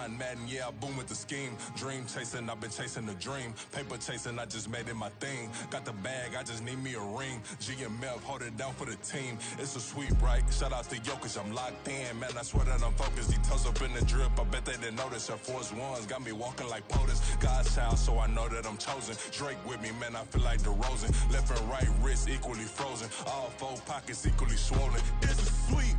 grind, Madden, yeah, I boom with the scheme. Dream chasing, I've been chasing the dream. Paper chasing, I just made it my thing. Got the bag, I just need me a ring. GMF, hold it down for the team. It's a sweep, right? Shout out to Jokic, I'm locked in. Man, I swear that I'm focused. He toes up in the drip, I bet they didn't notice. Air Force Ones got me walking like POTUS. God's child, so I know that I'm chosen. Drake with me, man, I feel like DeRozan. Left and right wrist equally frozen. All four pockets equally swollen. It's a sweep.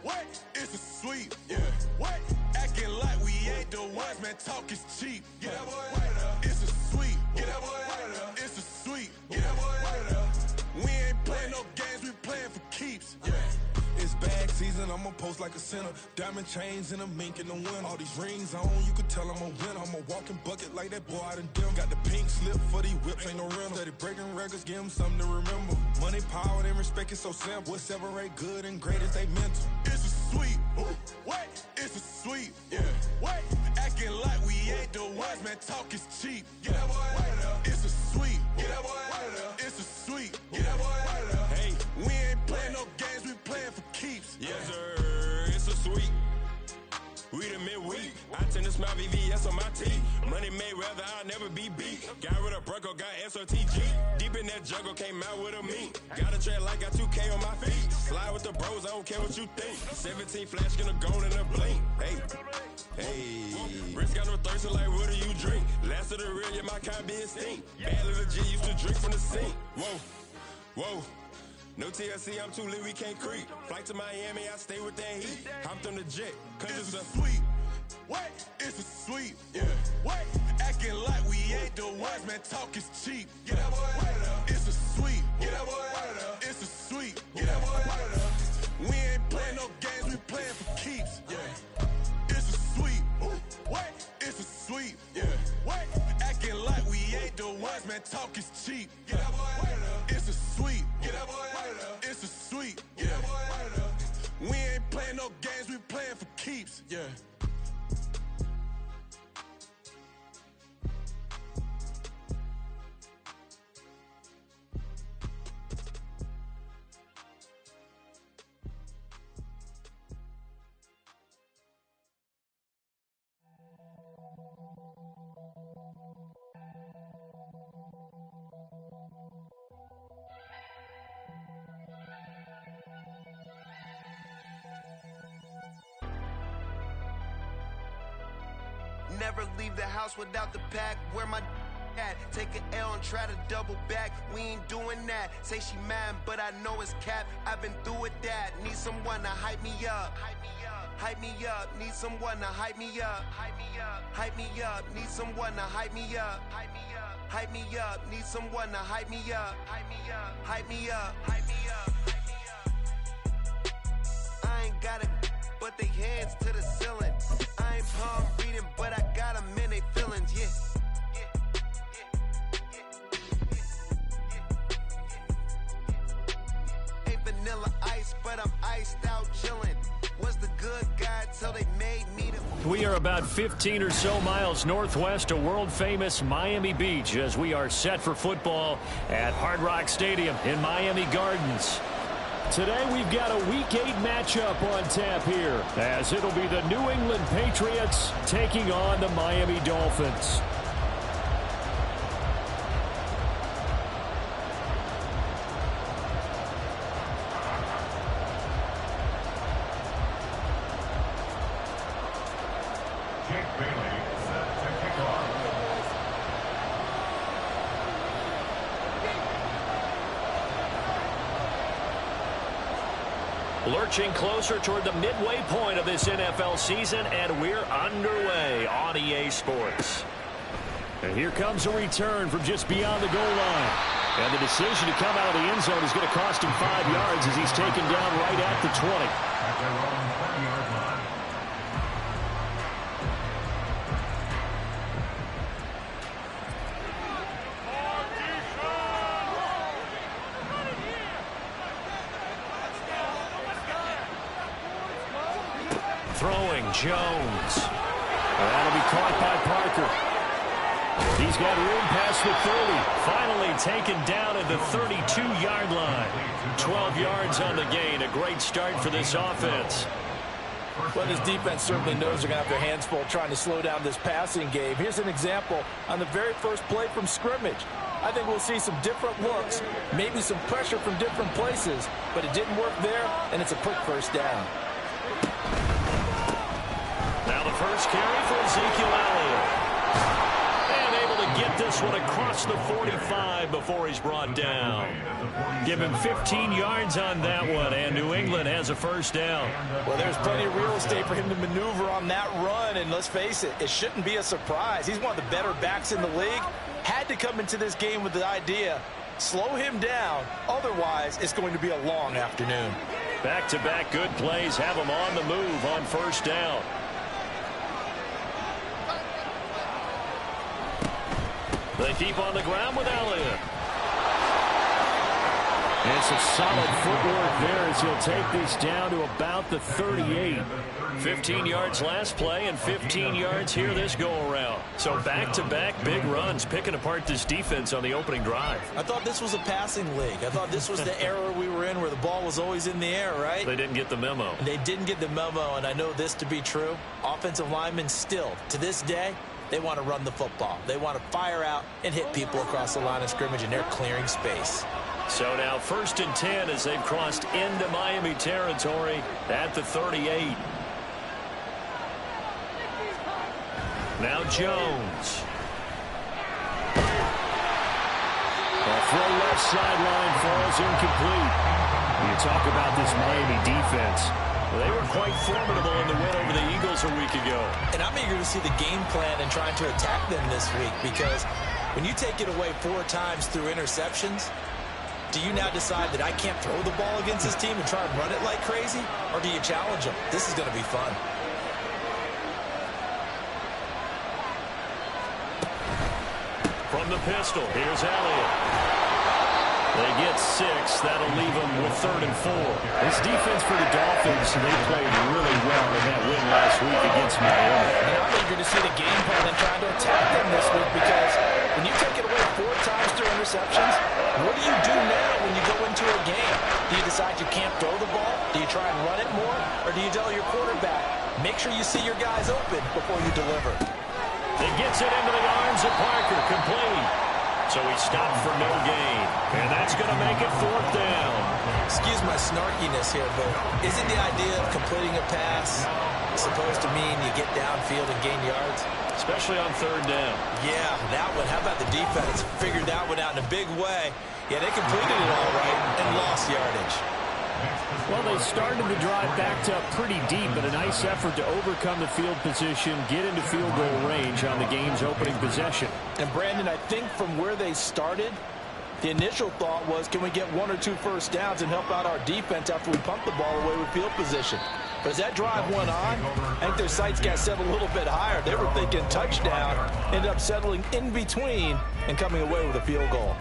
What? It's a sweep. Yeah. What? Acting like we ain't the ones, man. Talk is cheap. Get that boy right up. It's a sweep. Get that boy right up. It's a sweep. Get that boy right up. We ain't playing no games, we playing for keeps. Yeah. It's bag season, I'ma post like a sinner. Diamond chains and a mink in the wind. All these rings on, you could tell I'm a winner. I'm a walking bucket like that boy out in dim. Got the pink slip for these whips, ain't no rental. Steady breaking records, give them something to remember. Money, power, and respect is so simple. What separate good and great is they mental. It's a sweep. What? It's a sweep. Yeah. What? Acting like we ain't the ones, man. Talk is cheap. Get that boy right up. It's a sweep. Get that boy right up. It's a sweep. Get that boy right up. Hey, we ain't playing no games, we playing for keeps. Yes, sir. It's a sweep. We the midweek. I tend to smile VVS on my teeth. Money made rather I'll never be beat. Got rid of Bronco, got SOTG. Deep in that jungle, came out with a meat. Got a track like got 2K on my feet. Slide with the bros, I don't care what you think. 17 flash, gonna go in a blink. Hey. Hey, Rich got no thirst, like what do you drink? Last of the real, yeah, my kind be extinct. Bad little G used to drink from the sink. Whoa, whoa. No TLC, I'm too lit, we can't creep. Flight to Miami, I stay with that heat. Hopped on the jet, cause it's a sweep. What? It's a sweep. Yeah. What? Acting like we ain't the ones, man. Talk is cheap. Get that boy right up. It's a sweep. Get that boy right up. It's a sweep. Get that boy right up. We ain't playing no games, we playing for keeps. Yeah. It's a sweep. What? It's a sweep. Yeah. What? Acting like we ain't the ones, man. Talk is cheap. Get that boy right up. It's a sweep. Get that boy right up. It's a sweep. Get that boy right up. We ain't playing no games, we playing for keeps. Yeah. Never leave the house without the pack. Where my at? Take an L and try to double back. We ain't doing that. Say she mad, but I know it's cap. I've been through with that. Need someone to hype me up. Hype me up. Need someone to hype me up. Hype me up. Need someone to hype me up. Hype me up. Need someone to hype me up. Hype me up. I ain't got it, but they hands to the ceiling. I ain't palm reading, but I got them in they feelings, yeah. Ain't vanilla ice, but I'm iced out chillin'. Was the good guy till they made me the... We are about 15 or so miles northwest of world-famous Miami Beach as we are set for football at Hard Rock Stadium in Miami Gardens. Today we've got a Week 8 matchup on tap here, as it'll be the New England Patriots taking on the Miami Dolphins. Lurching closer toward the midway point of this NFL season, and we're underway on EA Sports. And here comes a return from just beyond the goal line. And the decision to come out of the end zone is going to cost him 5 yards as he's taken down right at the 20. At their own 20-yard line. Throwing Jones. That'll be caught by Parker. He's got room past the 30. Finally taken down at the 32-yard line. 12 yards on the gain. A great start for this offense. Well, this defense certainly knows they're going to have their hands full trying to slow down this passing game. Here's an example on the very first play from scrimmage. I think we'll see some different looks, maybe some pressure from different places, but it didn't work there, and it's a quick first down. Now the first carry for Ezekiel Elliott. And able to get this one across the 45 before he's brought down. Give him 15 yards on that one, and New England has a first down. Well, there's plenty of real estate for him to maneuver on that run, and let's face it, it shouldn't be a surprise. He's one of the better backs in the league. Had to come into this game with the idea, slow him down, otherwise it's going to be a long afternoon. Back-to-back good plays have him on the move on first down. They keep on the ground with Elliott. And some solid footwork there as he'll take this down to about the 38. 15 yards last play and 15 yards here this go-around. So back-to-back big runs, picking apart this defense on the opening drive. I thought this was a passing league. I thought this was the era we were in where the ball was always in the air, right? They didn't get the memo. They didn't get the memo, and I know this to be true. Offensive linemen still, to this day, they want to run the football. They want to fire out and hit people across the line of scrimmage, and they're clearing space. So now 1st and 10 as they've crossed into Miami territory at the 38. Now Jones. A throw left sideline falls incomplete. You talk about this Miami defense. They were quite formidable in the win over the Eagles a week ago. And I'm eager to see the game plan and trying to attack them this week, because when you take it away 4 times through interceptions, do you now decide that I can't throw the ball against this team and try and run it like crazy? Or do you challenge them? This is going to be fun. From the pistol, here's Elliott. They get 6. That'll leave them with 3rd and 4. This defense for the Dolphins, they played really well in that win last week against Miami. And I'm eager to see the game plan and trying to attack them this week, because when you take it away 4 times through interceptions, what do you do now when you go into a game? Do you decide you can't throw the ball? Do you try and run it more? Or do you tell your quarterback, make sure you see your guys open before you deliver? It gets it into the arms of Parker, complete. So he stopped for no gain. And that's going to make it 4th down. Excuse my snarkiness here, but isn't the idea of completing a pass supposed to mean you get downfield and gain yards? Especially on 3rd down. Yeah, that one. How about the defense? Figured that one out in a big way. Yeah, they completed it all right and lost yardage. Well, they started the drive backed up pretty deep, but a nice effort to overcome the field position, get into field goal range on the game's opening possession. And, Brandon, I think from where they started, the initial thought was, can we get 1 or 2 first downs and help out our defense after we pump the ball away with field position? But as that drive went on, I think their sights got set a little bit higher. They were thinking touchdown, ended up settling in between and coming away with a field goal.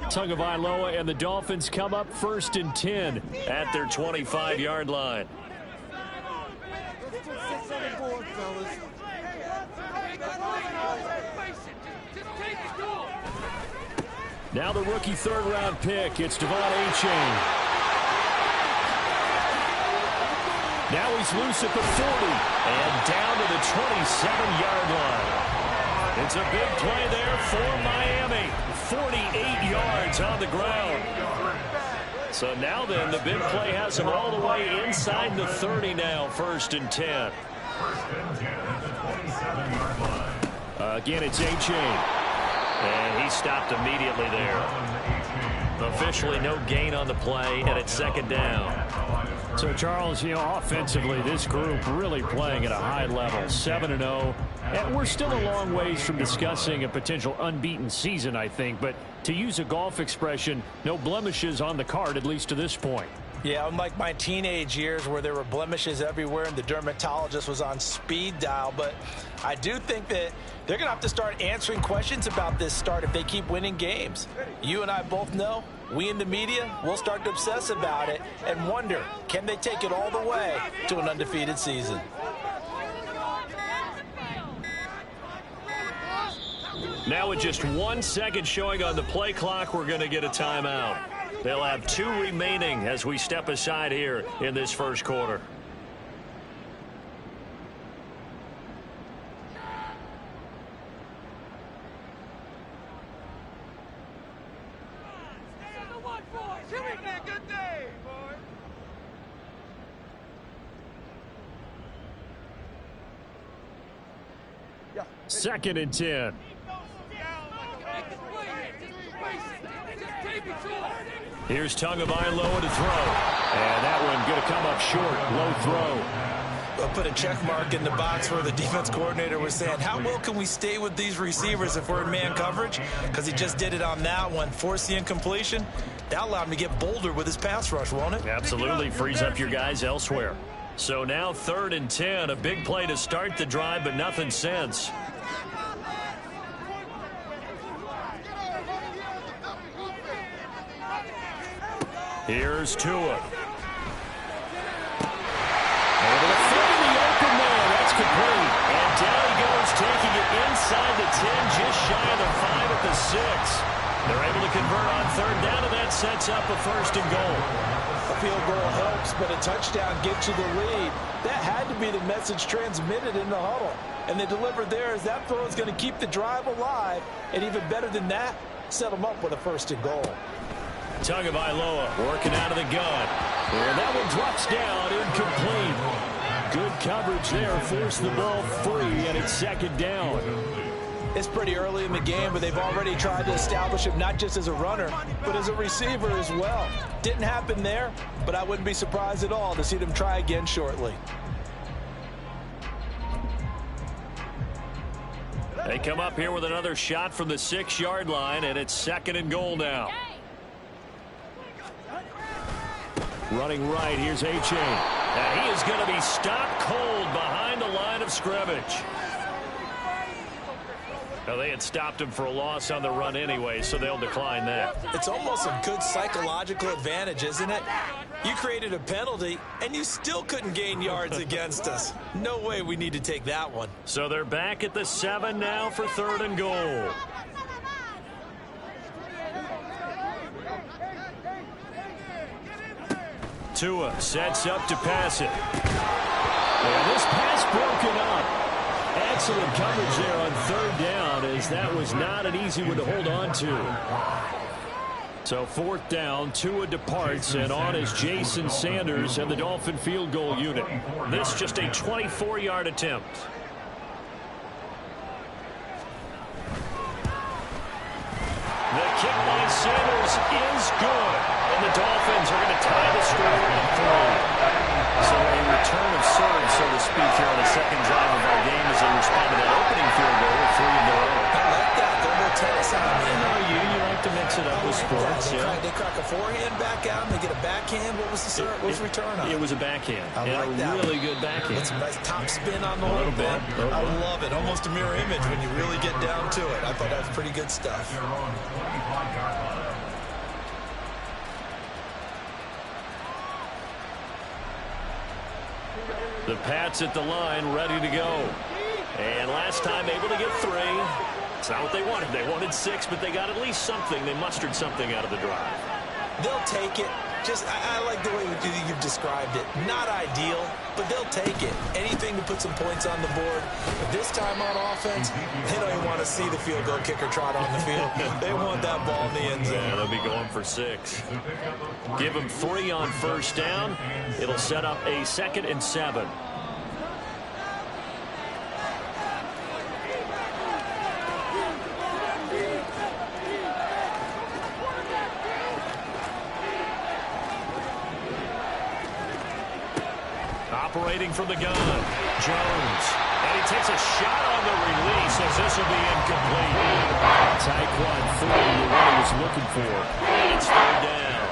Tagovailoa and the Dolphins come up 1st and 10 at their 25-yard line. Now the rookie 3rd-round pick, it's Devon Achane. Now he's loose at the 40 and down to the 27-yard line. It's a big play there for Miami. 48 yards on the ground. So now then, the big play has him all the way inside the 30 now, 1st and 10. Again, it's Achane. And he stopped immediately there. Officially no gain on the play, and it's 2nd down. So, Charles, offensively, this group really playing at a high level, 7-0. And we're still a long ways from discussing a potential unbeaten season, I think. But to use a golf expression, no blemishes on the card, at least to this point. Yeah, unlike my teenage years where there were blemishes everywhere and the dermatologist was on speed dial. But I do think that they're going to have to start answering questions about this start if they keep winning games. You and I both know, we in the media will start to obsess about it and wonder, can they take it all the way to an undefeated season? Now with just 1 second showing on the play clock, we're going to get a timeout. They'll have 2 remaining as we step aside here in this first quarter. Second and 10. Here's Tagovailoa to throw. And that one going to come up short. Low throw. We'll put a check mark in the box where the defense coordinator was saying, how well can we stay with these receivers if we're in man coverage? Because he just did it on that one. Force the incompletion. That allowed him to get bolder with his pass rush, won't it? Absolutely. Frees up your guys elsewhere. So now 3rd and 10. A big play to start the drive, but nothing since. Here's Tua. Over the foot of the open man. That's complete. And down he goes, taking it inside the 10, just shy of the 5 at the 6. They're able to convert on 3rd down, and that sets up a 1st and goal. A field goal helps, but a touchdown gets you the lead. That had to be the message transmitted in the huddle. And they delivered there as that throw is going to keep the drive alive. And even better than that, set them up with a 1st and goal. Tagovailoa working out of the gun. And that one drops down, incomplete. Good coverage there, forced the ball free, and it's 2nd down. It's pretty early in the game, but they've already tried to establish him not just as a runner, but as a receiver as well. Didn't happen there, but I wouldn't be surprised at all to see them try again shortly. They come up here with another shot from the 6-yard line, and it's 2nd and goal now. Running right, here's H.A. And he is going to be stopped cold behind the line of scrimmage. Now, they had stopped him for a loss on the run anyway, so they'll decline that. It's almost a good psychological advantage, isn't it? You created a penalty, and you still couldn't gain yards against us. No way we need to take that one. So they're back at the 7 now for 3rd and goal. Tua sets up to pass it. And this pass broken up. Excellent coverage there on 3rd down, as that was not an easy one to hold on to. So 4th down, Tua departs, and on is Jason Sanders and the Dolphin field goal unit. This just a 24-yard attempt. The kick by Sanders is good, and the Dolphins are going to tie the score at 3. So a return of serve, so to speak, here on the 2nd drive of our game as they respond to that opening field goal with 3 of their own. I like that. They're more tennis on me. I know you like to mix it up with sports. They crack a forehand back out, and they get a backhand. What was the serve? What was the return on? It was a backhand. I like that. Really good backhand. With some nice top spin on the little bit. I love it. Almost a mirror image when you really get down to it. I thought that was pretty good stuff. The Pats at the line, ready to go. And last time able to get 3. It's not what they wanted. They wanted 6, but they got at least something. They mustered something out of the drive. They'll take it. I like the way you've described it. Not ideal, but they'll take it. Anything to put some points on the board. But this time on offense, they don't even want to see the field goal kicker trot on the field. They want that ball in the end zone. Yeah, they'll be going for 6. Give them 3 on 1st down. It'll set up a 2nd and 7. Operating from the gun, Jones. And he takes a shot on the release as this will be incomplete. Tyquan Thornton, the one he was looking for. And it's 3rd down.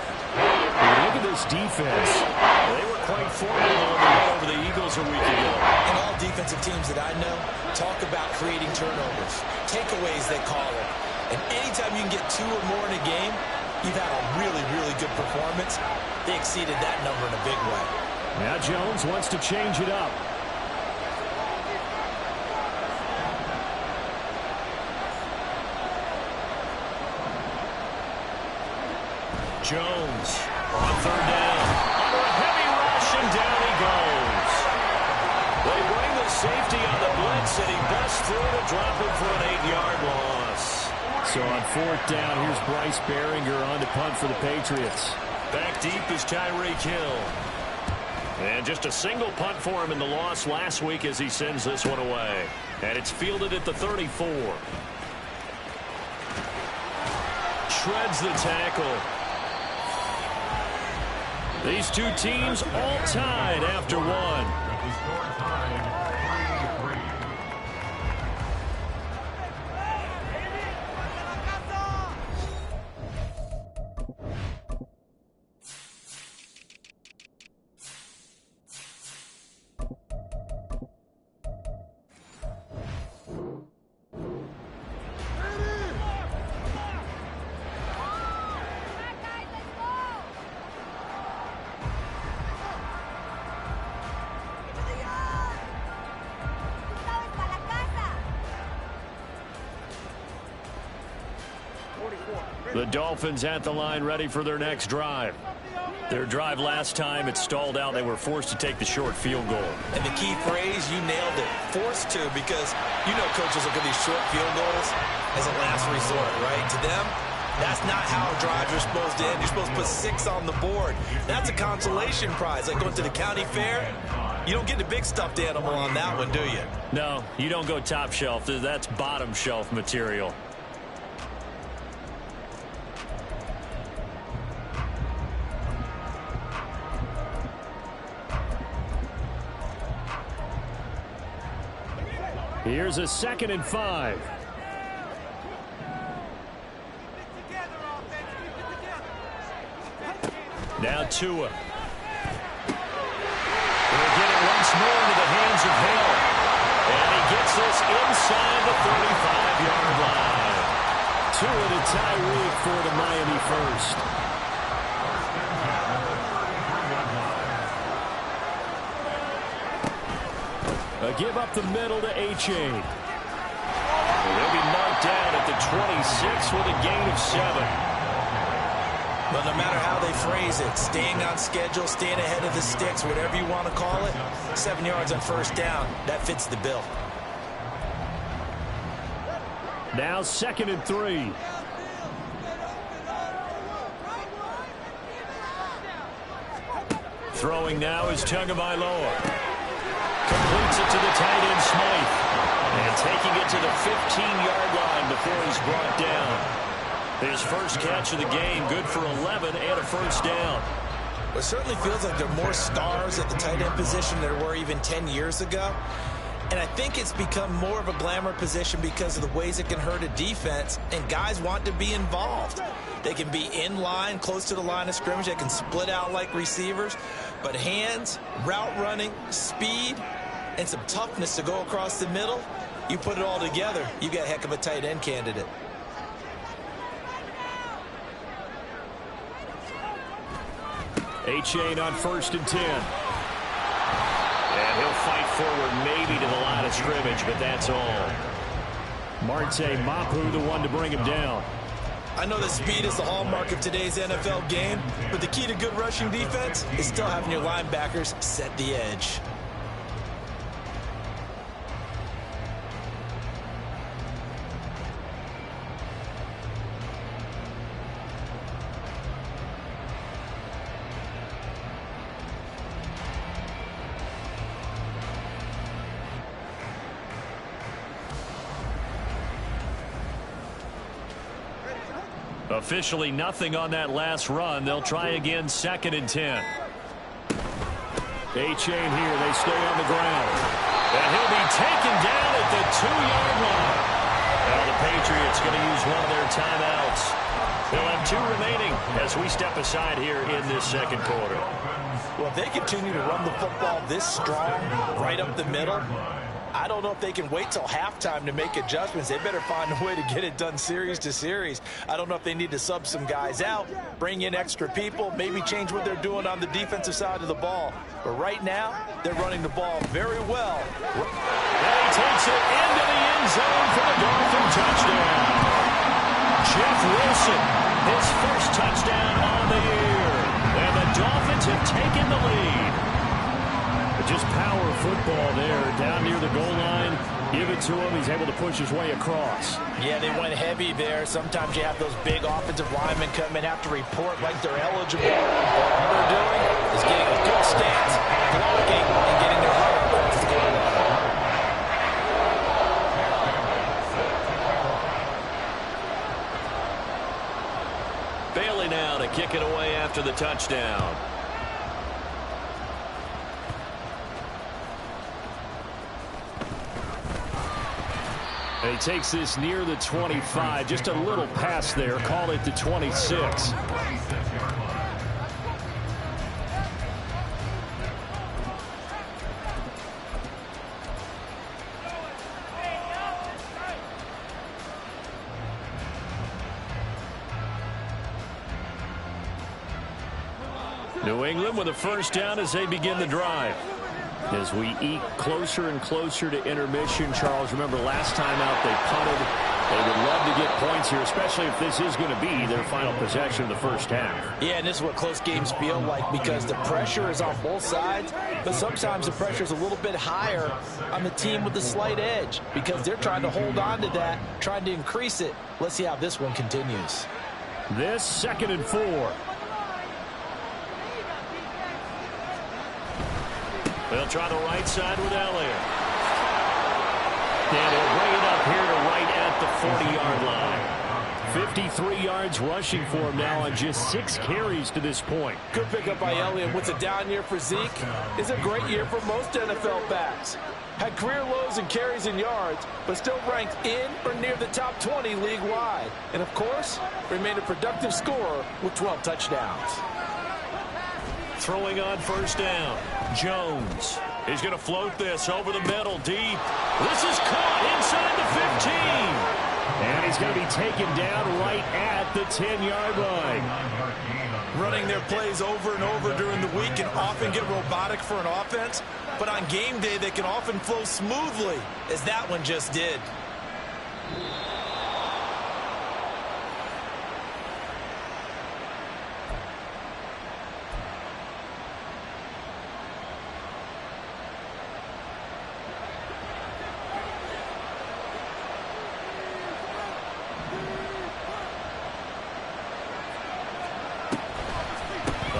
Look at this defense. They were quite formidable on the run over the Eagles a week ago. And all defensive teams that I know talk about creating turnovers. Takeaways, they call it. And anytime you can get 2 or more in a game, you've had a really, really good performance. They exceeded that number in a big way. Now Jones wants to change it up. Jones on third down. Under a heavy rush, and down he goes. They bring the safety on the blitz, and he busts through to drop him for an 8-yard loss. So on fourth down, here's Bryce Behringer on to punt for the Patriots. Back deep is Tyreek Hill. And just a single punt for him in the loss last week as he sends this one away. And it's fielded at the 34. Shreds the tackle. These two teams all tied after one. The Dolphins at the line ready for their next drive. Their drive last time, it stalled out. They were forced to take the short field goal. And the key phrase, you nailed it, forced to, because you know coaches look at these short field goals as a last resort, right? To them, that's not how drives are supposed to end. You're supposed to put 6 on the board. That's a consolation prize, like going to the county fair. You don't get the big stuffed animal on that one, do you? No, you don't go top shelf. That's bottom shelf material. Here's a 2nd and 5. Now Tua. We'll get it once more into the hands of Hill. And he gets this inside the 35-yard line. Tua to Tyreek for the Miami first. A give up the middle to Achane. They'll be marked down at the 26 with a gain of 7. But no matter how they phrase it, staying on schedule, staying ahead of the sticks, whatever you want to call it, 7 yards on first down, that fits the bill. Now 2nd and 3. Throwing now is Tagovailoa. Completes it to the tight end, Smythe. And taking it to the 15-yard line before he's brought down. His first catch of the game, good for 11 and a first down. Well, it certainly feels like there are more stars at the tight end position than there were even 10 years ago. And I think it's become more of a glamour position because of the ways it can hurt a defense, and guys want to be involved. They can be in line, close to the line of scrimmage. They can split out like receivers. But hands, route running, speed, and some toughness to go across the middle, you put it all together, you got a heck of a tight end candidate. Achane on 1st and 10. And he'll fight forward maybe to the line of scrimmage, but that's all. Marte Mapu, the one to bring him down. I know that speed is the hallmark of today's NFL game, but the key to good rushing defense is still having your linebackers set the edge. Officially nothing on that last run. They'll try again 2nd and 10. Achane here. They stay on the ground. And he'll be taken down at the 2-yard line. Now the Patriots going to use one of their timeouts. They'll have 2 remaining as we step aside here in this 2nd quarter. Well, if they continue to run the football this strong, right up the middle, I don't know if they can wait till halftime to make adjustments. They better find a way to get it done series to series. I don't know if they need to sub some guys out, bring in extra people, maybe change what they're doing on the defensive side of the ball. But right now, they're running the ball very well. And he takes it into the end zone for the Dolphin touchdown. Jeff Wilson his first touchdown on the year. And the Dolphins have taken the lead. Just power football there, down near the goal line. Give it to him. He's able to push his way across. Yeah, they went heavy there. Sometimes you have those big offensive linemen come in, have to report like they're eligible. All they're doing is getting a good stance, blocking, and getting their heart across the goal line. Bailey now to kick it away after the touchdown. He takes this near the 25. Just a little pass there. Call it the 26. New England with a first down as they begin the drive. As we eke closer and closer to intermission, Charles, remember last time out they punted. They would love to get points here, especially if this is going to be their final possession of the first half. Yeah, and this is what close games feel like because the pressure is on both sides, but sometimes the pressure is a little bit higher on the team with the slight edge because they're trying to hold on to that, trying to increase it. Let's see how this one continues. This 2nd and 4. They'll try the right side with Elliott. And he'll bring it up here to right at the 40-yard line. 53 yards rushing for him now on just 6 carries to this point. Good pickup by Elliott. What's a down year for Zeke? It's a great year for most NFL backs. Had career lows in carries and yards, but still ranked in or near the top 20 league-wide. And, of course, remained a productive scorer with 12 touchdowns. Throwing on first down. Jones. He's going to float this over the middle, deep. This is caught inside the 15. And he's going to be taken down right at the 10-yard line. Running their plays over and over during the week can often get robotic for an offense, but on game day they can often flow smoothly, as that one just did.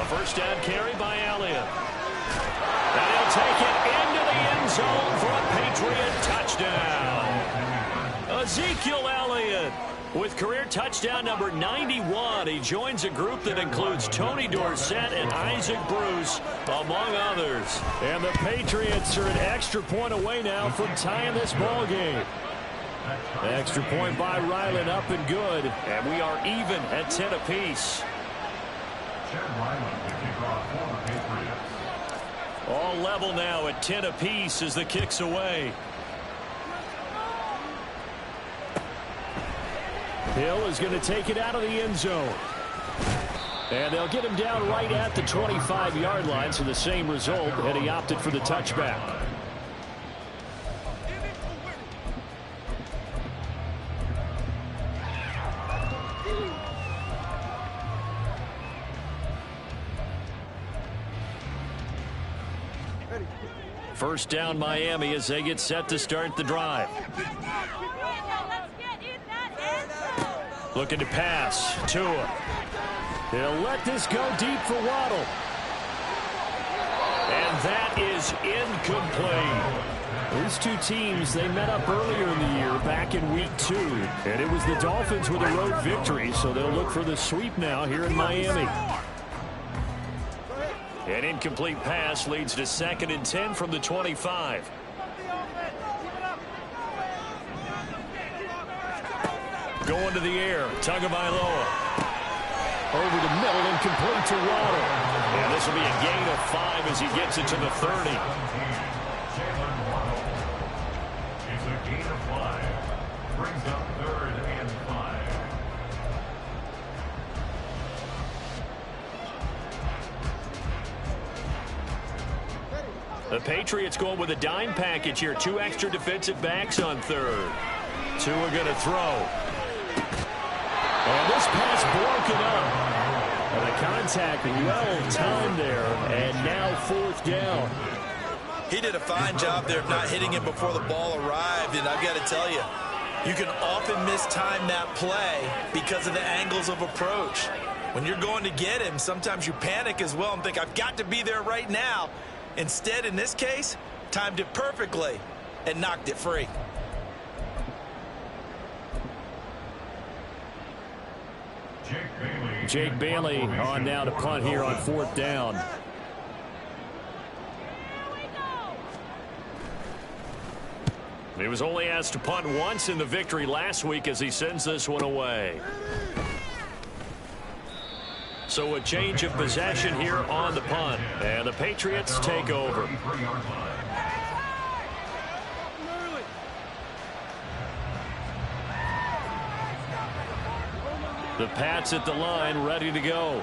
First down carry by Elliott. And he'll take it into the end zone for a Patriot touchdown. Ezekiel Elliott with career touchdown number 91. He joins a group that includes Tony Dorsett and Isaac Bruce, among others. And the Patriots are an extra point away now from tying this ball game. Extra point by Ryland up and good. And we are even at 10 apiece. All level now at 10 apiece as the kick's away. Hill is going to take it out of the end zone. And they'll get him down right at the 25-yard line, so the same result, and he opted for the touchback. First down Miami as they get set to start the drive. Looking to pass. Tua. He'll let this go deep for Waddle. And that is incomplete. These two teams, they met up earlier in the year, back in week 2. And it was the Dolphins with a road victory, so they'll look for the sweep now here in Miami. An incomplete pass leads to 2nd and 10 from the 25. Going to the air. Tagovailoa. Over the middle, incomplete to Waddle. And this will be a gain of 5 as he gets it to the 30. It's a gain of 5. Brings up 3rd and 5. The Patriots going with a dime package here. 2 extra defensive backs on 3rd. 2 are going to throw. And And this pass broken up. And the contact well timed there, and now fourth down. He did a fine job there of not hitting him before the ball arrived, and I've got to tell you, you can often mistime that play because of the angles of approach. When you're going to get him, sometimes you panic as well and think, I've got to be there right now. Instead, in this case, timed it perfectly and knocked it free. Jake Bailey on now to punt here on fourth down. He was only asked to punt once in the victory last week as he sends this one away. So a change of possession here on the punt, and the Patriots take over. The Pats at the line, ready to go.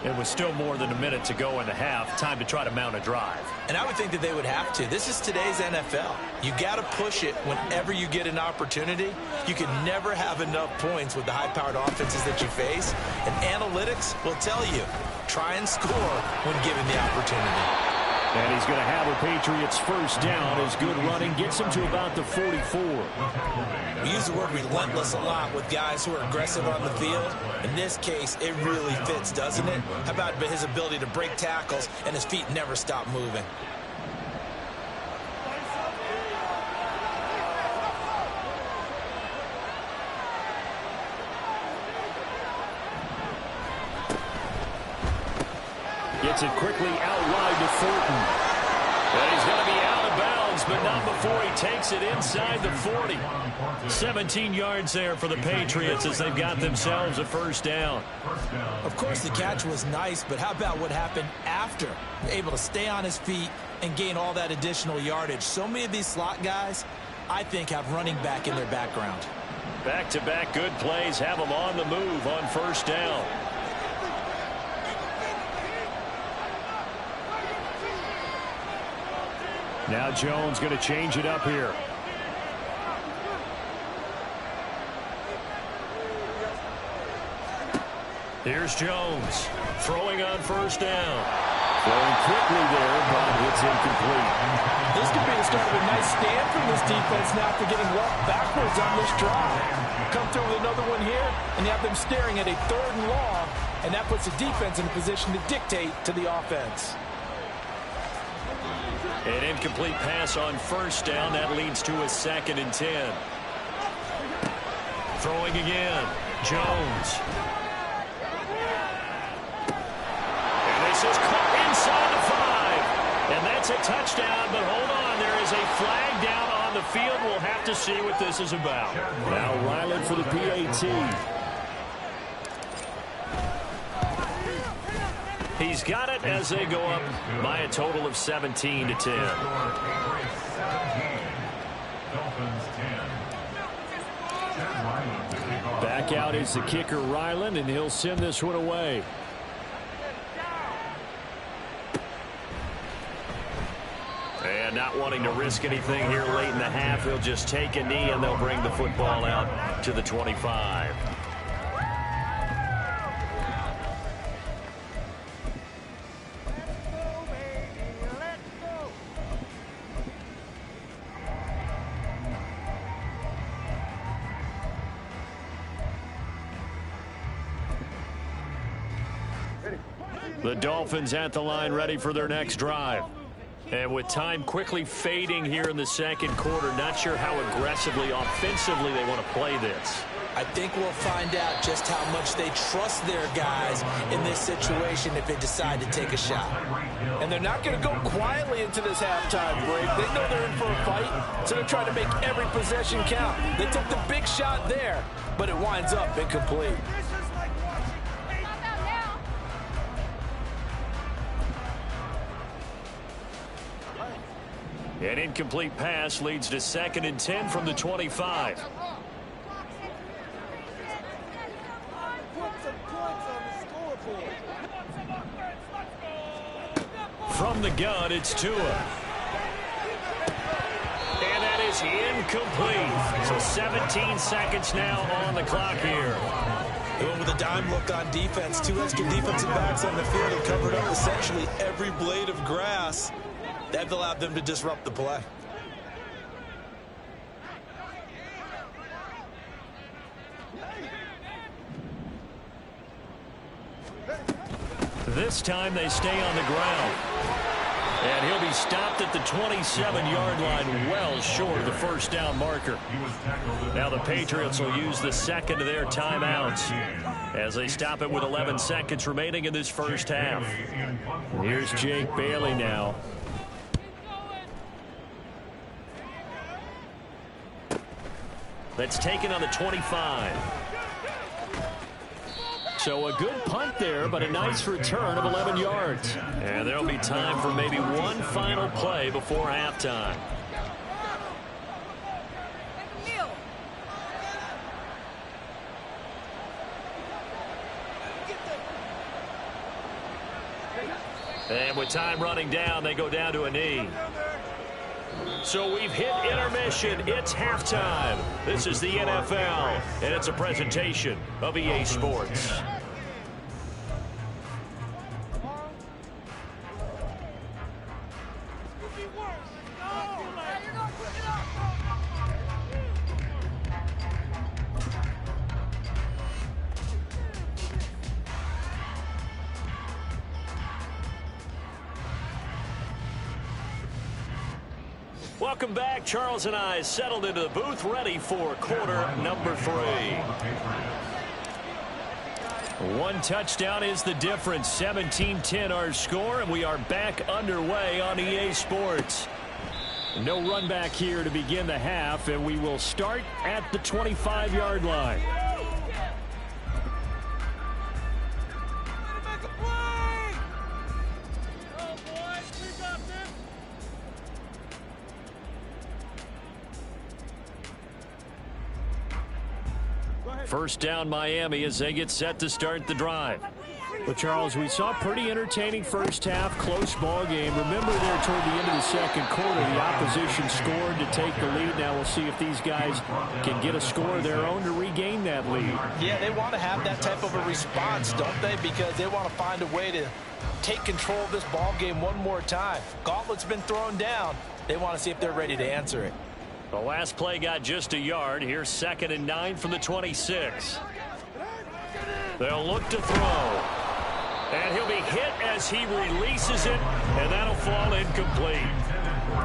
It was still more than a minute to go in the half. Time to try to mount a drive. And I would think that they would have to. This is today's NFL. You got to push it whenever you get an opportunity. You can never have enough points with the high-powered offenses that you face. And analytics will tell you, try and score when given the opportunity. And he's going to have a Patriots first down. His good running gets him to about the 44. We use the word relentless a lot with guys who are aggressive on the field. In this case, it really fits, doesn't it? How about his ability to break tackles and his feet never stop moving? Gets it quickly out wide to Thornton. And he's going to be out of bounds, but not before he takes it inside the 40. 17 yards there for the Patriots as they've got themselves a first down. Of course, the catch was nice, but how about what happened after? Able to stay on his feet and gain all that additional yardage. So many of these slot guys, I think, have running back in their background. Back-to-back good plays have them on the move on first down. Now Jones going to change it up here. Here's Jones throwing on first down. Throwing quickly there, but it's incomplete. This could be the start of a nice stand from this defense now after getting walked backwards on this drive. Come through with another one here, and you have them staring at a 3rd and long, and that puts the defense in a position to dictate to the offense. An incomplete pass on first down. That leads to a 2nd and 10. Throwing again. Jones. And this is caught inside the 5. And that's a touchdown, but hold on. There is a flag down on the field. We'll have to see what this is about. Now Ryland for the PAT. He's got it as they go up by a total of 17 to 10. Back out is the kicker, Ryland, and he'll send this one away. And not wanting to risk anything here late in the half, he'll just take a knee, and they'll bring the football out to the 25. The Dolphins at the line ready for their next drive. And with time quickly fading here in the 2nd quarter, not sure how aggressively, offensively they want to play this. I think we'll find out just how much they trust their guys in this situation if they decide to take a shot. And they're not going to go quietly into this halftime break. They know they're in for a fight, so they're trying to make every possession count. They took the big shot there, but it winds up incomplete. An incomplete pass leads to 2nd and 10 from the 25. From the gun, it's Tua. And that is incomplete. So 17 seconds now on the clock here. They went with a dime look on defense. 2 extra defensive backs on the field and covered up essentially every blade of grass. That allowed them to disrupt the play. This time they stay on the ground. And he'll be stopped at the 27-yard line, well short of the first down marker. Now the Patriots will use the second of their timeouts as they stop it with 11 seconds remaining in this first half. Here's Jake Bailey now. That's taken on the 25. So a good punt there, but a nice return of 11 yards. And there'll be time for maybe one final play before halftime. And with time running down, they go down to a knee. So we've hit intermission. It's halftime. This is the NFL, and it's a presentation of EA Sports. Welcome back. Charles and I settled into the booth, ready for quarter number 3. One touchdown is the difference. 17-10 our score, and we are back underway on EA Sports. No run back here to begin the half, and we will start at the 25-yard line. First down Miami as they get set to start the drive. Well, Charles, we saw a pretty entertaining first half, close ball game. Remember there toward the end of the second quarter, the opposition scored to take the lead. Now we'll see if these guys can get a score of their own to regain that lead. Yeah, they want to have that type of a response, don't they? Because they want to find a way to take control of this ball game one more time. Gauntlet's been thrown down. They want to see if they're ready to answer it. The last play got just a yard. Here's 2nd and 9 from the 26. They'll look to throw. And he'll be hit as he releases it, and that'll fall incomplete.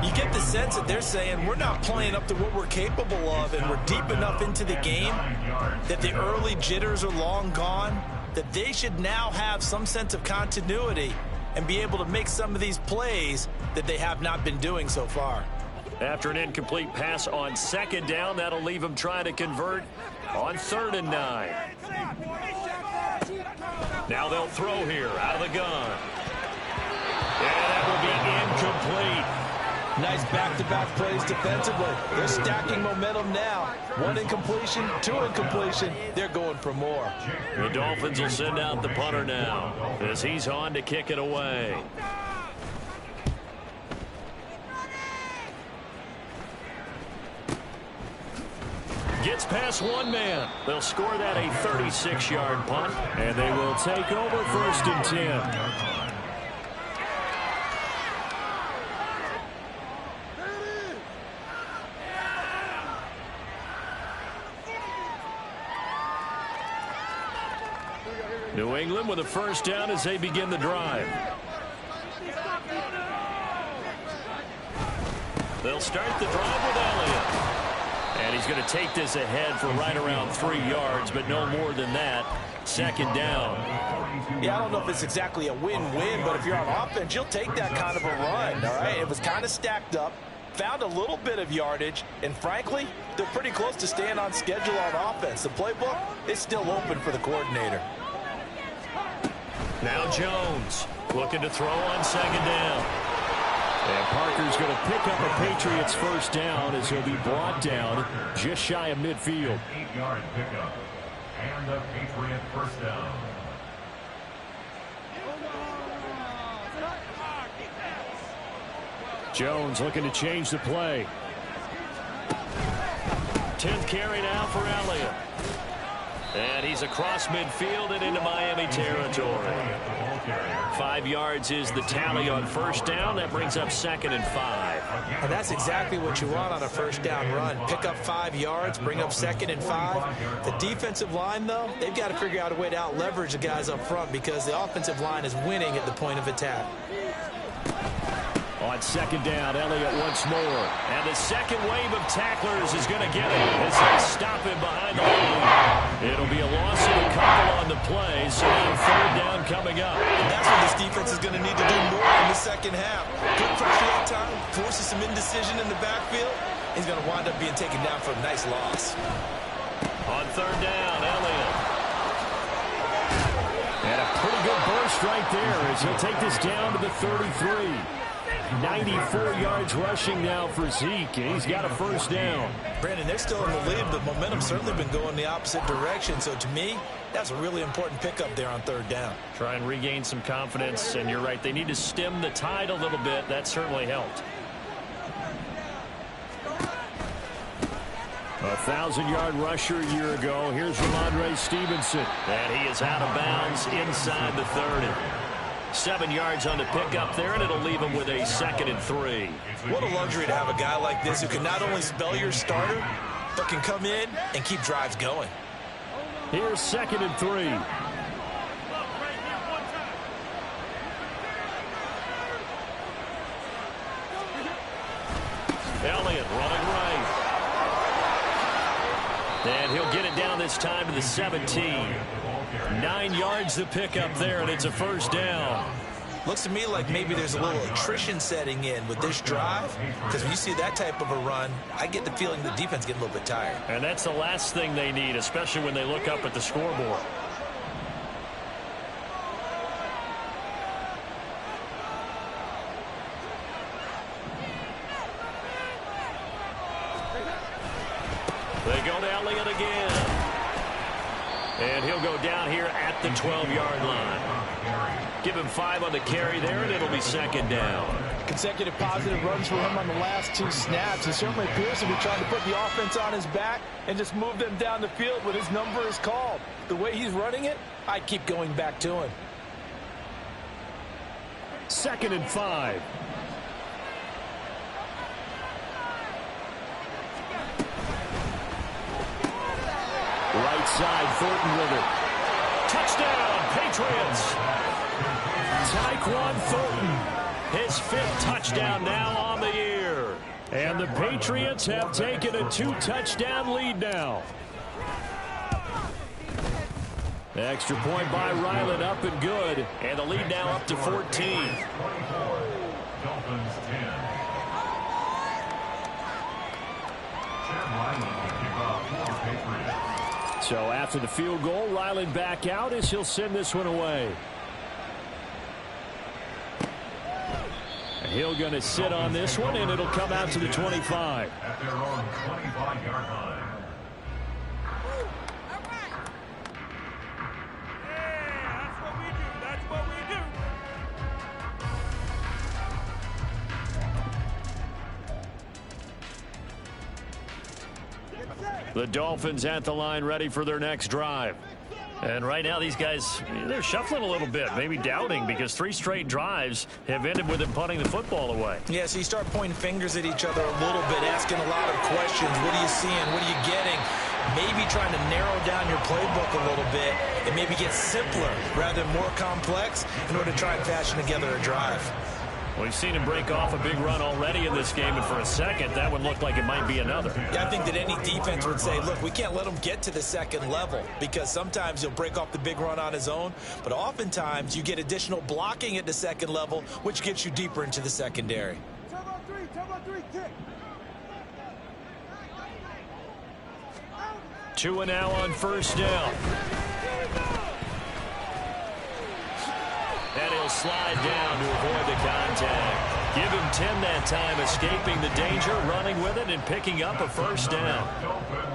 You get the sense that they're saying we're not playing up to what we're capable of, and we're deep enough into the game that the early jitters are long gone, that they should now have some sense of continuity and be able to make some of these plays that they have not been doing so far. After an incomplete pass on 2nd down, that'll leave them trying to convert on 3rd and 9. Now they'll throw here out of the gun. And that will be incomplete. Nice back-to-back plays defensively. They're stacking momentum now. 1 incompletion, 2 incompletion. They're going for more. The Dolphins will send out the punter now as he's on to kick it away. Gets past one man. They'll score that a 36-yard punt, and they will take over 1st and 10. New England with a first down as they begin the drive. They'll start the drive with Elliott. And he's going to take this ahead for right around 3 yards, but no more than that. 2nd down. Yeah, I don't know if it's exactly a win-win, but if you're on offense, you'll take that kind of a run, all right? It was kind of stacked up, found a little bit of yardage, and frankly, they're pretty close to staying on schedule on offense. The playbook is still open for the coordinator. Now Jones looking to throw on 2nd down. And Parker's going to pick up a Patriots first down as he'll be brought down just shy of midfield. 8-yard pickup. And a Patriot first down. Jones looking to change the play. 10th carry now for Elliott. And he's across midfield and into Miami territory. 5 yards is the tally on first down. That brings up 2nd and 5. And that's exactly what you want on a first down run. Pick up 5 yards, bring up 2nd and 5. The defensive line, though, they've got to figure out a way to out-leverage the guys up front because the offensive line is winning at the point of attack. On 2nd down, Elliott once more. And the second wave of tacklers is going to get him as they stop him behind the line. It'll be a loss of a couple on the play, so now 3rd down coming up. And that's what this defense is going to need to do more in the second half. Good pressure that time, forces some indecision in the backfield. He's going to wind up being taken down for a nice loss. On 3rd down, Elliott. And a pretty good burst right there as he'll take this down to the 33. 94 yards rushing now for Zeke, and he's got a first down. Brandon, they're still in the lead, but momentum's certainly been going the opposite direction. So to me, that's a really important pickup there on 3rd down. Try and regain some confidence, and you're right, they need to stem the tide a little bit. That certainly helped. A 1,000-yard rusher a year ago. Here's Ramondre Stevenson, and he is out of bounds inside the 30. 7 yards on the pickup there, and it'll leave him with a 2nd and 3. What a luxury to have a guy like this who can not only spell your starter, but can come in and keep drives going. Here's 2nd and 3. Elliott running right. And he'll get it down this time to the 17. 9 yards to pick up there, and it's a first down. Looks to me like maybe there's a little attrition setting in with this drive, because when you see that type of a run, I get the feeling the defense getting a little bit tired. And that's the last thing they need, especially when they look up at the scoreboard. They go to Elliott again. And he'll go down here at the 12-yard line. Give him 5 on the carry there, and it'll be 2nd down. Consecutive positive runs for him on the last 2 snaps. He certainly appears to be trying to put the offense on his back and just move them down the field when his number is called. The way he's running it, I keep going back to him. 2nd and 5. Right side, Thornton with it. Touchdown, Patriots. Tyquan Thornton, his 5th touchdown now on the year. And the Patriots have taken a 2-touchdown lead now. The extra point by Ryland up and good. And the lead now up to 14. Dolphins 10. Chad Ryland will kick off for Patriots. So after the field goal, Ryland back out as he'll send this one away. And he'll going to sit on this one, and it'll come out to the 25. At their own 25-yard line. The Dolphins at the line ready for their next drive. And right now these guys, they're shuffling a little bit, maybe doubting, because 3 straight drives have ended with them punting the football away. Yeah, so you start pointing fingers at each other a little bit, asking a lot of questions. What are you seeing? What are you getting? Maybe trying to narrow down your playbook a little bit and maybe get simpler rather than more complex in order to try and fashion together a drive. We've seen him break off a big run already in this game, and for a second, that would look like it might be another. Yeah, I think that any defense would say, look, we can't let him get to the 2nd level, because sometimes he'll break off the big run on his own, but oftentimes you get additional blocking at the 2nd level, which gets you deeper into the secondary. 2 and now on first down. And he'll slide down to avoid the contact. Give him 10 that time, escaping the danger, running with it, and picking up a first down.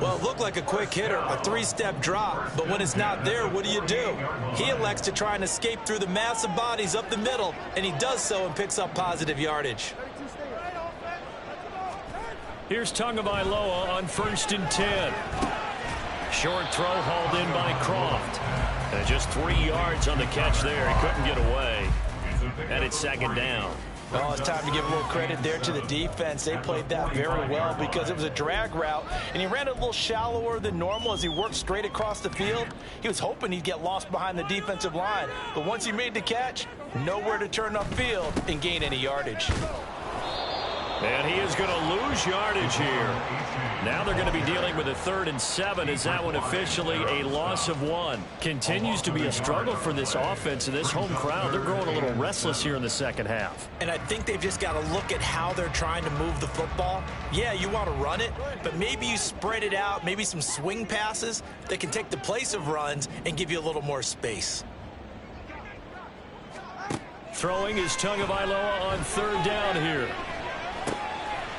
Well, it looked like a quick hitter, a 3-step drop, but when it's not there, what do? He elects to try and escape through the mass of bodies up the middle, and he does so and picks up positive yardage. Here's Tagovailoa on 1st and 10. Short throw hauled in by Croft. And just 3 yards on the catch there. He couldn't get away. And it's second down. Oh, it's time to give a little credit there to the defense. They played that very well because it was a drag route, and he ran it a little shallower than normal as he worked straight across the field. He was hoping he'd get lost behind the defensive line, but once he made the catch, nowhere to turn upfield and gain any yardage. And he is going to lose yardage here. Now they're going to be dealing with a 3rd and 7. Is that one officially a loss of 1? Continues to be a struggle for this offense and this home crowd. They're growing a little restless here in the second half. And I think they've just got to look at how they're trying to move the football. Yeah, you want to run it, but maybe you spread it out, maybe some swing passes that can take the place of runs and give you a little more space. Throwing is Tagovailoa on 3rd down here.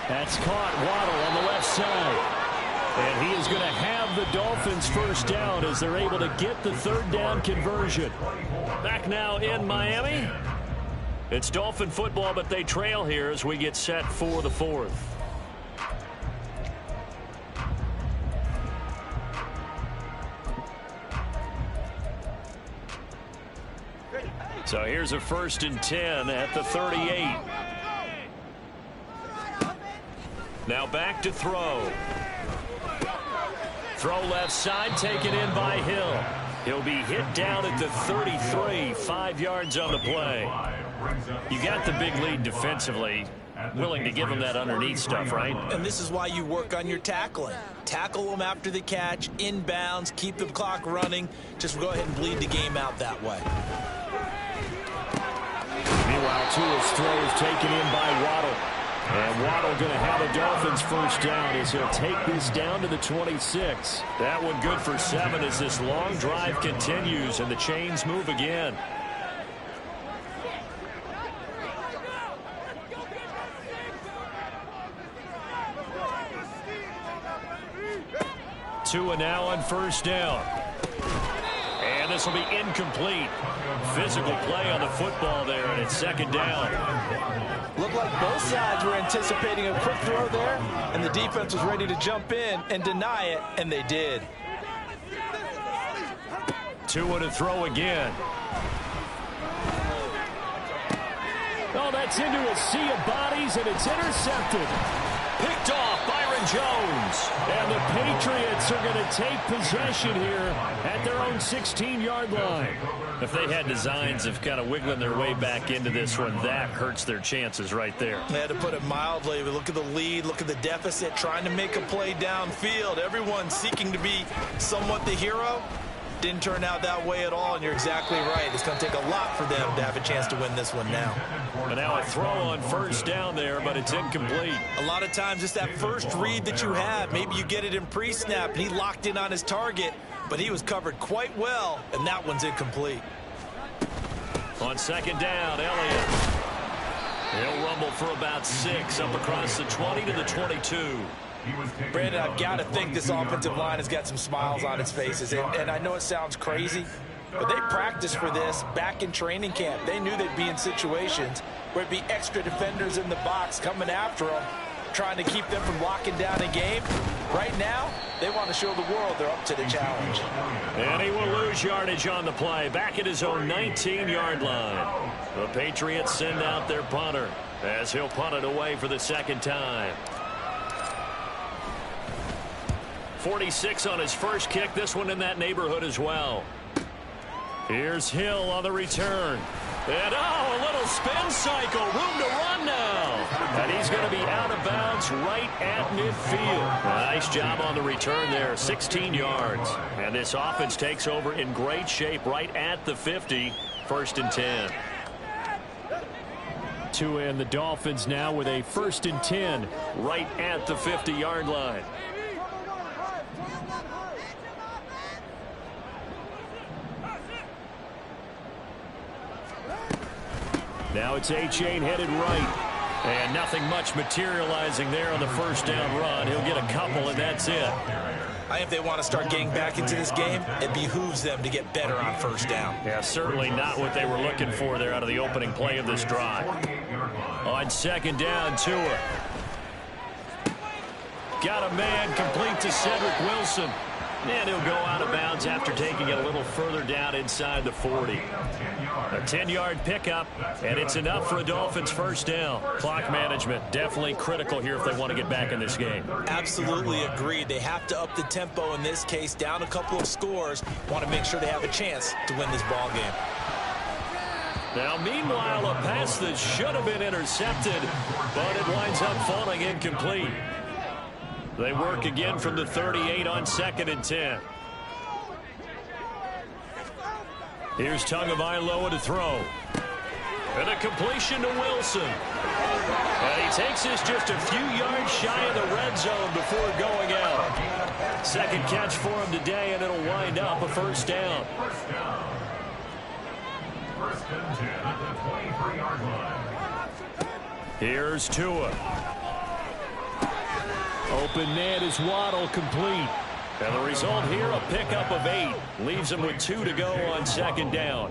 That's caught. Waddle on the left side. And he is going to have the Dolphins first down as they're able to get the 3rd down conversion. Back now in Miami. It's Dolphin football, but they trail here as we get set for the 4th. So here's a 1st and 10 at the 38. Now back to throw. Throw left side, taken in by Hill. He'll be hit down at the 33, 5 yards on the play. You got the big lead defensively. Willing to give him that underneath stuff, right? And this is why you work on your tackling. Tackle them after the catch, inbounds, keep the clock running. Just go ahead and bleed the game out that way. Meanwhile, Tua's throw is taken in by Waddle. And Waddle going to have a Dolphins first down as he'll take this down to the 26. That one good for 7 as this long drive continues and the chains move again. Tua now on first down. And this will be incomplete. Physical play on the football there, and it's second down. Looked like both sides were anticipating a quick throw there, and the defense was ready to jump in and deny it, and they did. Tua to throw again. Oh, that's into a sea of bodies, and it's intercepted. Picked off Byron Jones. And the Patriots are going to take possession here at their own 16-yard line. If they had designs of kind of wiggling their way back into this one, that hurts their chances right there. They had to put it mildly. But look at the lead, look at the deficit, trying to make a play downfield. Everyone seeking to be somewhat the hero. Didn't turn out that way at all, and you're exactly right. It's going to take a lot for them to have a chance to win this one now. And now a throw on first down there, but it's incomplete. A lot of times it's that first read that you have. Maybe you get it in pre-snap, and he locked in on his target, but he was covered quite well, and that one's incomplete. On second down, Elliott. He'll rumble for about 6 up across the 20 to the 22. Brandon, I've got to think this offensive line has got some smiles on its faces. And I know it sounds crazy, but they practiced for this back in training camp. They knew they'd be in situations where it'd be extra defenders in the box coming after them, trying to keep them from locking down a game. Right now, they want to show the world they're up to the challenge. And he will lose yardage on the play, back at his own 19-yard line. The Patriots send out their punter as he'll punt it away for the second time. 46 on his first kick. This one in that neighborhood as well. Here's Hill on the return. And, oh, a little spin cycle. Room to run now. And he's going to be out of bounds right at midfield. Nice job on the return there. 16 yards. And this offense takes over in great shape right at the 50. 1st and 10. Tua and the Dolphins now with a 1st and 10 right at the 50-yard line. Now it's A-Chain headed right. And nothing much materializing there on the first down run. He'll get a couple, and that's it. I think if they want to start getting back into this game, it behooves them to get better on first down. Yeah, certainly not what they were looking for there out of the opening play of this drive. On second down, Tua. Got a man complete to Cedric Wilson. And he'll go out of bounds after taking it a little further down inside the 40. A 10-yard pickup, and it's enough for a Dolphins first down. Clock management definitely critical here if they want to get back in this game. Absolutely agreed. They have to up the tempo in this case, down a couple of scores. Want to make sure they have a chance to win this ball game. Now, meanwhile, a pass that should have been intercepted, but it winds up falling incomplete. They work again from the 38 on 2nd and 10. Here's Tagovailoa to throw. And a completion to Wilson. And he takes this just a few yards shy of the red zone before going out. Second catch for him today, and it'll wind up a first down. First and 10 at the 23-yard line. Here's Tua. Open man is Waddle, complete. And the result here, a pickup of 8. Leaves him with 2 to go on 2nd down.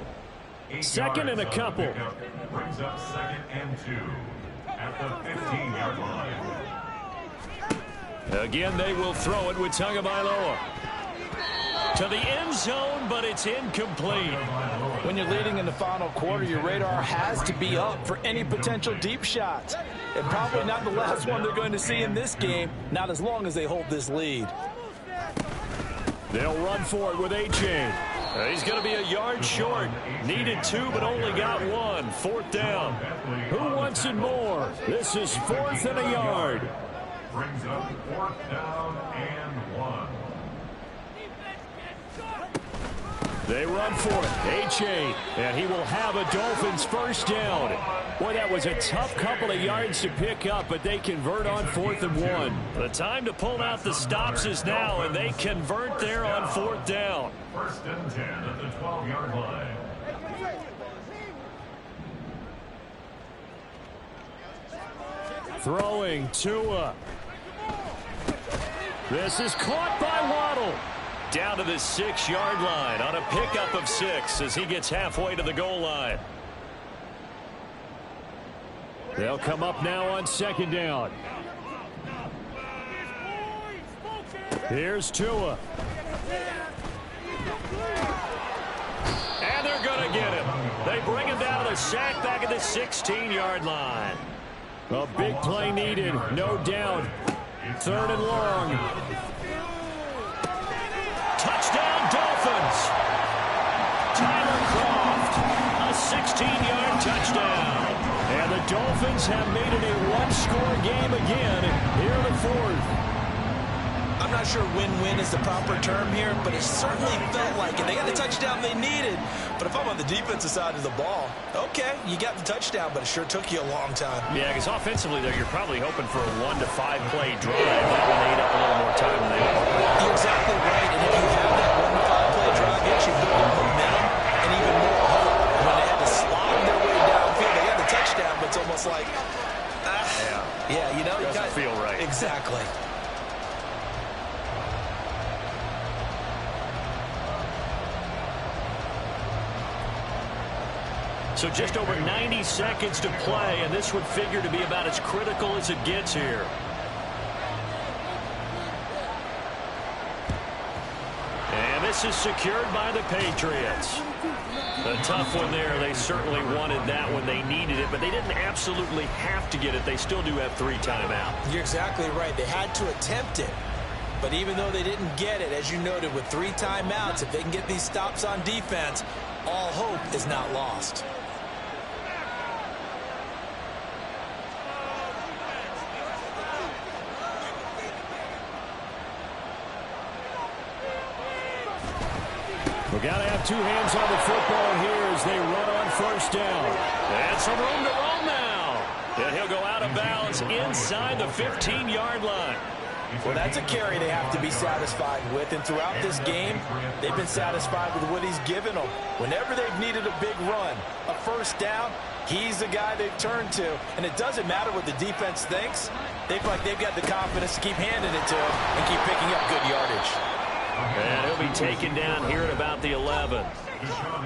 2nd and a couple. Brings up 2nd and 2 at the 15-yard line. Again, they will throw it with Tagovailoa. To the end zone, but it's incomplete. When you're leading in the final quarter, your radar has to be up for any potential deep shots. And probably not the last one they're going to see in this game, not as long as they hold this lead. They'll run for it with A-Chain. He's going to be a yard short. Needed 2, but only got 1. 4th down. Who wants it more? This is 4th and a yard. Brings up 4th down and 1. They run for it. A-Chain. And he will have a Dolphins first down. Boy, that was a tough couple of yards to pick up, but they convert on 4th and 1. The time to pull out the stops is now, and they convert there on 4th down. First and 10 at the 12-yard line. Throwing Tua. This is caught by Waddle. Down to the 6-yard line on a pickup of 6 as he gets halfway to the goal line. They'll come up now on 2nd down. Here's Tua. And they're going to get him. They bring him down to the sack back at the 16-yard line. A big play needed, no doubt. 3rd and long. Touchdown, Dolphins. Tyler Kroft, a 16-yard touchdown. And the Dolphins have made it a one-score game again here in the 4th. I'm not sure win-win is the proper term here, but it certainly felt like it. They got the touchdown they needed. But if I'm on the defensive side of the ball, okay, you got the touchdown, but it sure took you a long time. Yeah, because offensively there, you're probably hoping for a 1 to 5 play drive. That would eat up a little more time than they are. You're exactly right, and if you have that 1 to 5 play drive, you actually build momentum and even more hope. When they had to slog their way downfield, they got the touchdown, but it's almost like, yeah, you know, doesn't feel right. Exactly. So just over 90 seconds to play, and this would figure to be about as critical as it gets here. And this is secured by the Patriots. A tough one there. They certainly wanted that when they needed it, but they didn't absolutely have to get it. They still do have 3 timeouts. You're exactly right. They had to attempt it. But even though they didn't get it, as you noted, with 3 timeouts, if they can get these stops on defense, all hope is not lost. We've got to have 2 hands on the football here as they run on first down. And some room to roam now. And he'll go out of bounds inside the 15-yard line. Well, that's a carry they have to be satisfied with. And throughout this game, they've been satisfied with what he's given them. Whenever they've needed a big run, a first down, he's the guy they've turned to. And it doesn't matter what the defense thinks. They feel like they've got the confidence to keep handing it to him and keep picking up good yardage. And he'll be taken down here at about the 11.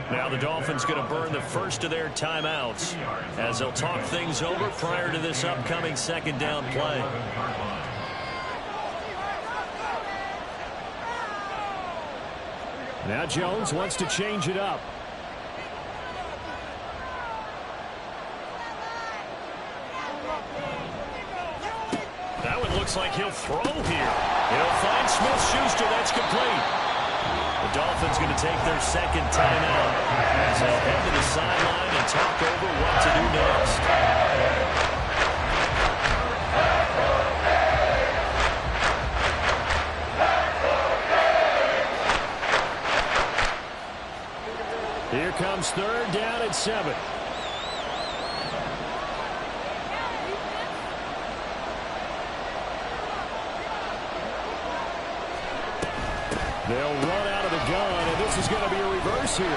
Now the Dolphins going to burn the first of their timeouts as they'll talk things over prior to this upcoming 2nd down play. Now Jones wants to change it up. That one looks like he'll throw here. He'll find Smith-Schuster. That's complete. The Dolphins going to take their second timeout as they'll head to the sideline and talk over what to do next. Here comes third down at 7. They'll run out of the gun, and this is going to be a reverse here.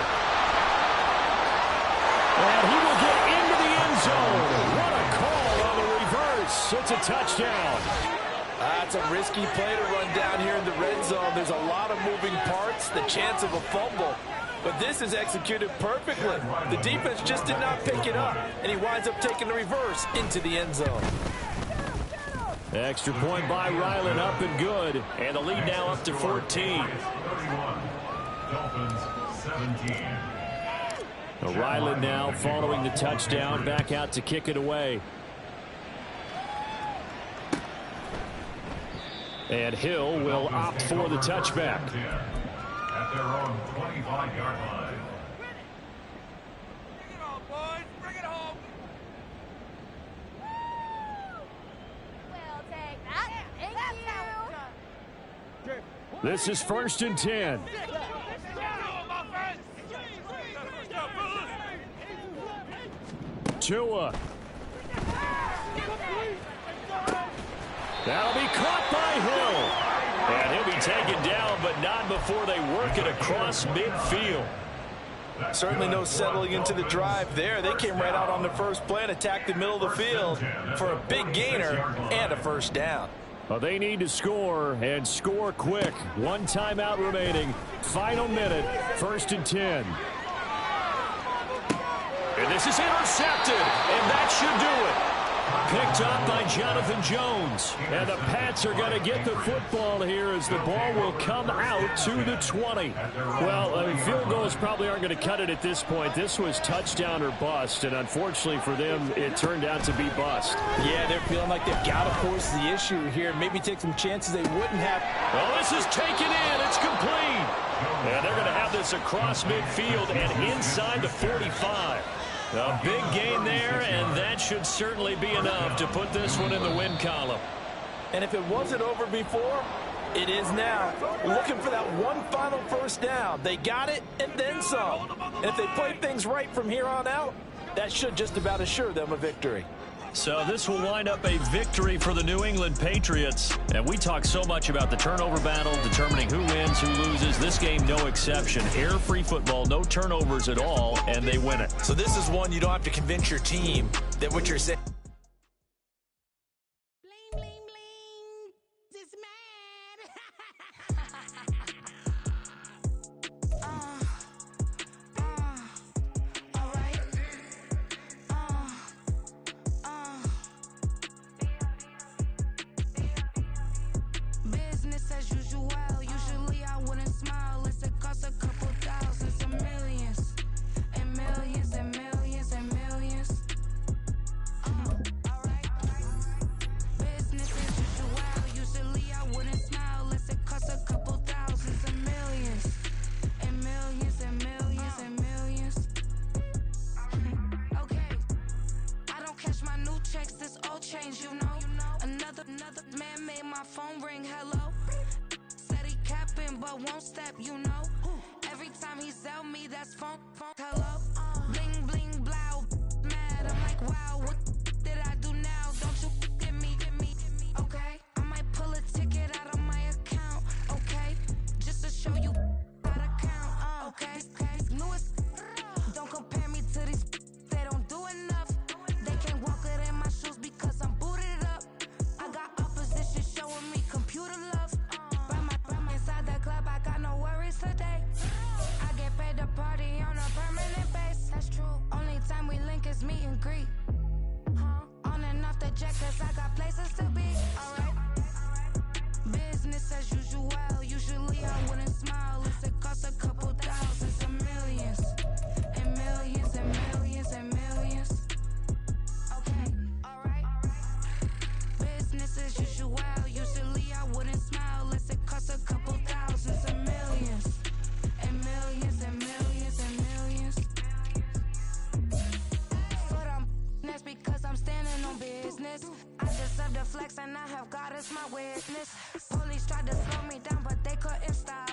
And he will get into the end zone. What a call on the reverse. It's a touchdown. That's a risky play to run down here in the red zone. There's a lot of moving parts, the chance of a fumble. But this is executed perfectly. The defense just did not pick it up, and he winds up taking the reverse into the end zone. Extra point by Ryland, up and good. And the lead now up to 14. 31. Dolphins 17. Ryland now following the touchdown, back out to kick it away. And Hill will opt for the touchback. At their own 25-yard line. Bring it on, boys. Bring it home. We'll take that. Thank you. This is 1st and 10. Tua. That'll be caught by Hill. And he'll be taken down, but not before they work it across midfield. Certainly no settling into the drive there. They came right out on the first play and attacked the middle of the field for a big gainer and a first down. Well, they need to score, and score quick. One timeout remaining. Final minute, 1st and 10. And this is intercepted, and that should do it. Picked up by Jonathan Jones. And the Pats are going to get the football here as the ball will come out to the 20. Well, I mean, field goals probably aren't going to cut it at this point. This was touchdown or bust, and unfortunately for them, it turned out to be bust. Yeah, they're feeling like they've got to force the issue here. Maybe take some chances they wouldn't have. Well, this is taken in. It's complete. And they're going to have this across midfield and inside the 45. A big gain there, and that should certainly be enough to put this one in the win column. And if it wasn't over before, it is now. Looking for that one final first down. They got it and then some. And if they play things right from here on out, that should just about assure them a victory. So this will wind up a victory for the New England Patriots. And we talk so much about the turnover battle, determining who wins, who loses. This game, no exception. Error-free football, no turnovers at all, and they win it. So this is one you don't have to convince your team that what you're saying. Bling, bling, bling. This man. All right. Business as usual. Usually I wouldn't smile. It's a cost a couple thousands and millions. And millions and millions and millions. Alright. Business as usual. Usually I wouldn't smile. It's a cost a couple thousands and millions. And millions and millions and millions. Okay. I don't catch my new checks, this old change, you know. Another man made my phone ring, hello. Said he capping, but won't step, you know. Every time he sell me, that's phone, hello. Bling, bling, blow, mad, I'm like, wow, what did I do now? Don't you get me, okay? I might pull a ticket out of my account, okay? Just to show you how to count, okay? Newest, don't compare me to these, they don't do enough. They can't walk it in my shoes because I'm booted up. I got opposition showing me computer love. By my inside the club, I got no worries today. I get paid to party on a permanent base. That's true. Only time we link is meet and greet. On and off the jet, cause I got places to be. Alright. Business as usual. Usually I wouldn't smile. It's a cost a couple and I have God as my witness. Police tried to slow me down, but they couldn't stop